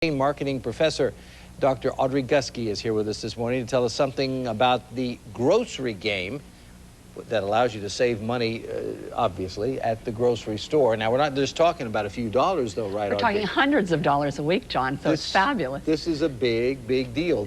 Marketing professor Dr. Audrey Gusky is here with us this morning to tell us something about the grocery game that allows you to save money, obviously, at the grocery store. Now, we're not just talking about a few dollars, though, right, Audrey? We're talking hundreds of dollars a week, John, so it's fabulous. This is a big, big deal.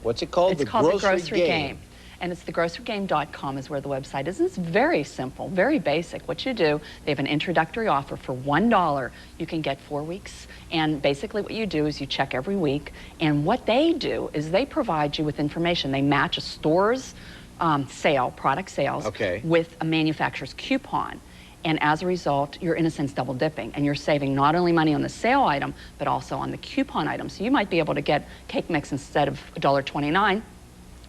What's it called? It's called the grocery game. And it's thegrocerygame.com is where the website is. And it's very simple, very basic. What you do, they have an introductory offer for $1. You can get 4 weeks. And basically what you do is you check every week. And what they do is they provide you with information. They match a store's product sales, with a manufacturer's coupon. And as a result, you're in a sense double dipping, and you're saving not only money on the sale item, but also on the coupon item. So you might be able to get cake mix instead of $1.29,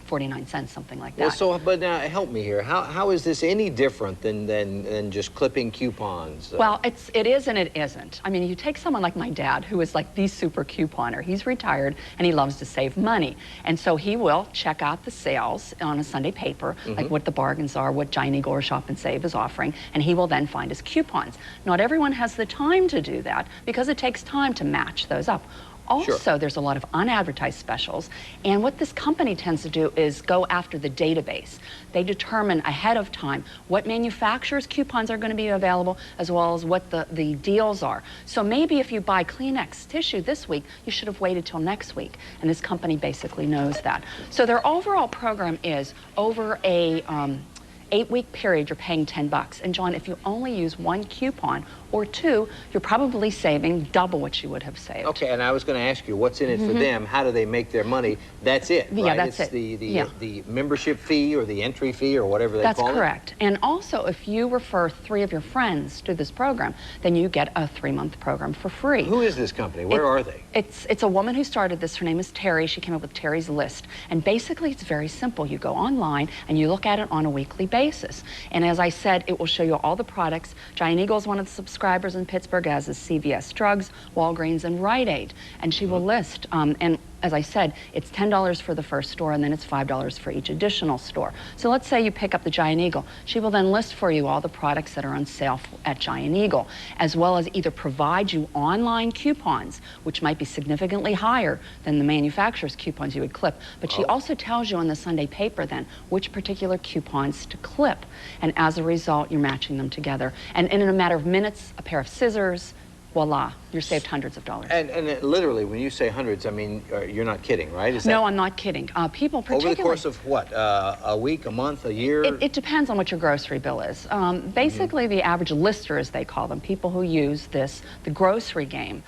49 cents, something like that. Well, so, but now help me here. How is this any different than just clipping coupons? Well, it is and it isn't. I mean, you take someone like my dad, who is like the super couponer. He's retired and he loves to save money. And so he will check out the sales on a Sunday paper, like what the bargains are, what Giant Eagle or Shop and Save is offering, and he will then find his coupons. Not everyone has the time to do that because it takes time to match those up. Also, there's a lot of unadvertised specials, and what this company tends to do is go after the database. They determine ahead of time what manufacturers' coupons are going to be available, as well as what the deals are. So maybe if you buy Kleenex tissue this week, you should have waited till next week, and this company basically knows that. So their overall program is over a 8-week period, you're paying $10. And John, if you only use one coupon or two, you're probably saving double what you would have saved. Okay, and I was going to ask you, what's in it for them? How do they make their money? That's it, right? Yeah, that's it. The membership fee or the entry fee or whatever they call it? That's correct. And also, if you refer 3 of your friends to this program, then you get a 3-month program for free. Who is this company? Where are they? It's a woman who started this. Her name is Terry. She came up with Terry's List. And basically, it's very simple. You go online and you look at it on a weekly basis. And as I said, it will show you all the products. Giant Eagle is one of the subscribers in Pittsburgh, as is CVS Drugs, Walgreens, and Rite Aid. And she will list, and as I said, it's $10 for the first store, and then it's $5 for each additional store. So let's say you pick up the Giant Eagle. She will then list for you all the products that are on sale at Giant Eagle, as well as either provide you online coupons, which might be significantly higher than the manufacturer's coupons you would clip. But she also tells you on the Sunday paper then which particular coupons to clip. And as a result, you're matching them together. And in a matter of minutes, a pair of scissors, voila, you're saved hundreds of dollars. And literally, when you say hundreds, I mean, you're not kidding, right? No, I'm not kidding. People particularly... Over the course of what, a week, a month, a year? It depends on what your grocery bill is. Basically, the average lister, as they call them, people who use this, the grocery game,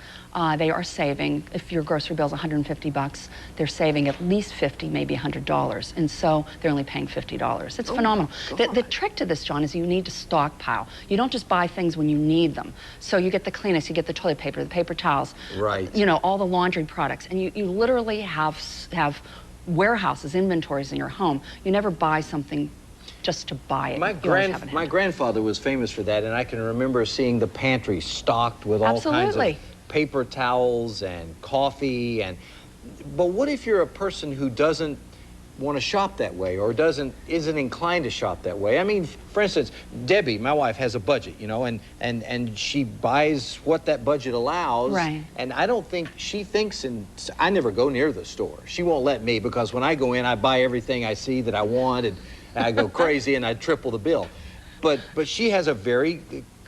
they are saving, if your grocery bill is $150, they're saving at least $50, maybe $100. And so they're only paying $50. It's phenomenal. The trick to this, John, is you need to stockpile. You don't just buy things when you need them. So you get the Kleenex, you get the toilet paper, the paper towels, you know, all the laundry products, and you literally have warehouses, inventories in your home. You never buy something just to buy it. My grandfather was famous for that, and I can remember seeing the pantry stocked with all kinds of paper towels and coffee. But what if you're a person who doesn't want to shop that way or isn't inclined to shop that way? I mean, for instance, Debbie, my wife, has a budget, you know, and she buys what that budget allows. Right. And I don't think she thinks, and I never go near the store. She won't let me, because when I go in, I buy everything I see that I want, and I go crazy and I triple the bill. But she has a very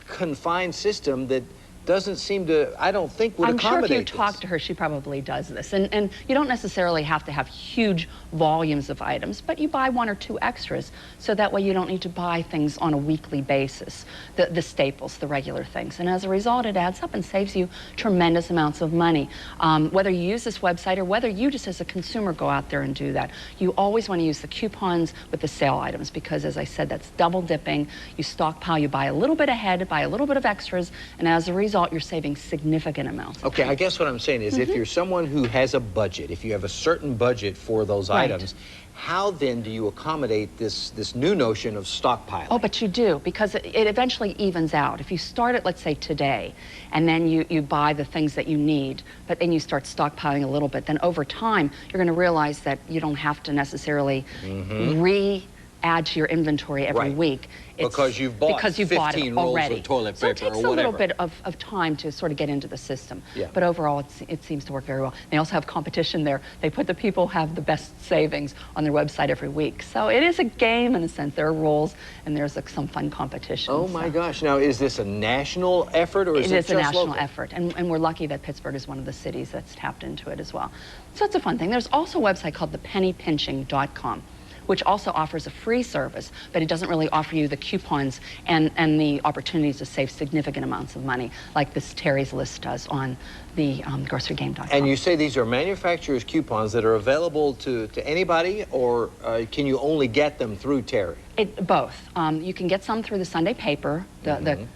confined system that doesn't seem to, I don't think, would accommodate I'm sure if you talk to her, she probably does this. And you don't necessarily have to have huge volumes of items, but you buy 1 or 2 extras, so that way you don't need to buy things on a weekly basis, the staples, the regular things. And as a result, it adds up and saves you tremendous amounts of money. Whether you use this website or whether you just as a consumer go out there and do that, you always want to use the coupons with the sale items, because as I said, that's double dipping. You stockpile, you buy a little bit ahead, buy a little bit of extras, and as a result, you're saving significant amounts. Okay, I guess what I'm saying is if you're someone who has a budget, if you have a certain budget for those items, how then do you accommodate this new notion of stockpiling? Oh, but you do, because it eventually evens out. If you start it, let's say, today, and then you buy the things that you need, but then you start stockpiling a little bit, then over time, you're going to realize that you don't have to necessarily add to your inventory every week. Because you've bought 15 rolls of toilet paper or whatever. So it takes a little bit of time to sort of get into the system. But overall, it seems to work very well. They also have competition there. They put the people who have the best savings on their website every week. So it is a game in a sense. There are rules and there's some fun competition. Oh my gosh. Now, is this a national effort or is it just local? It is a national effort. And we're lucky that Pittsburgh is one of the cities that's tapped into it as well. So it's a fun thing. There's also a website called thepennypinching.com, which also offers a free service, but it doesn't really offer you the coupons and the opportunities to save significant amounts of money, like this Terry's List does on the grocerygame.com. And you say these are manufacturer's coupons that are available to anybody, or can you only get them through Terry? Both. You can get some through the Sunday paper, the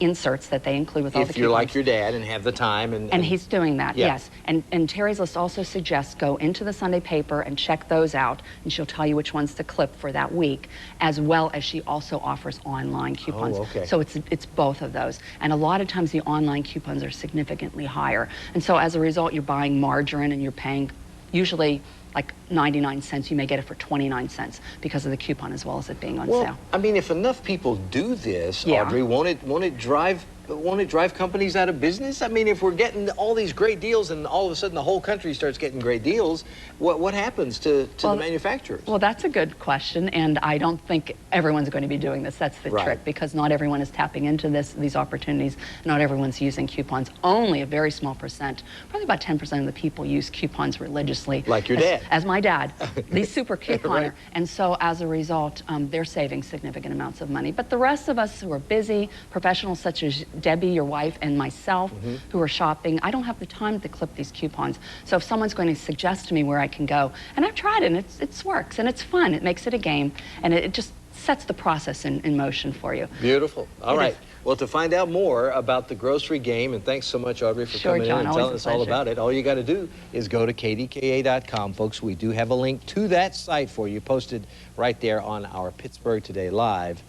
inserts that they include with all the coupons. If you're like your dad and have the time. And he's doing that, yes. And Terry's List also suggests go into the Sunday paper and check those out, and she'll tell you which ones to clip for that week, as well as she also offers online coupons. So it's both of those. And a lot of times the online coupons are significantly higher. And so as a result, you're buying margarine and you're paying usually like 99 cents, you may get it for 29 cents because of the coupon as well as it being on sale. I mean, if enough people do this, Audrey, won't it drive companies out of business? I mean, if we're getting all these great deals and all of a sudden the whole country starts getting great deals, what happens to the manufacturers? Well, that's a good question, and I don't think everyone's going to be doing this. That's the trick, because not everyone is tapping into these opportunities. Not everyone's using coupons. Only a very small percent, probably about 10% of the people use coupons religiously. Like your dad. As my dad. He's super couponer. And so as a result, they're saving significant amounts of money. But the rest of us who are busy, professionals such as Debbie, your wife, and myself, who are shopping, I don't have the time to clip these coupons. So if someone's going to suggest to me where I can go, and I've tried it, and it works, and it's fun. It makes it a game, and it just sets the process in motion for you. Beautiful. All right. Well, to find out more about the grocery game, and thanks so much, Audrey, for coming in and telling us all about it, all you got to do is go to kdka.com, folks. We do have a link to that site for you posted right there on our Pittsburgh Today Live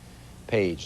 page.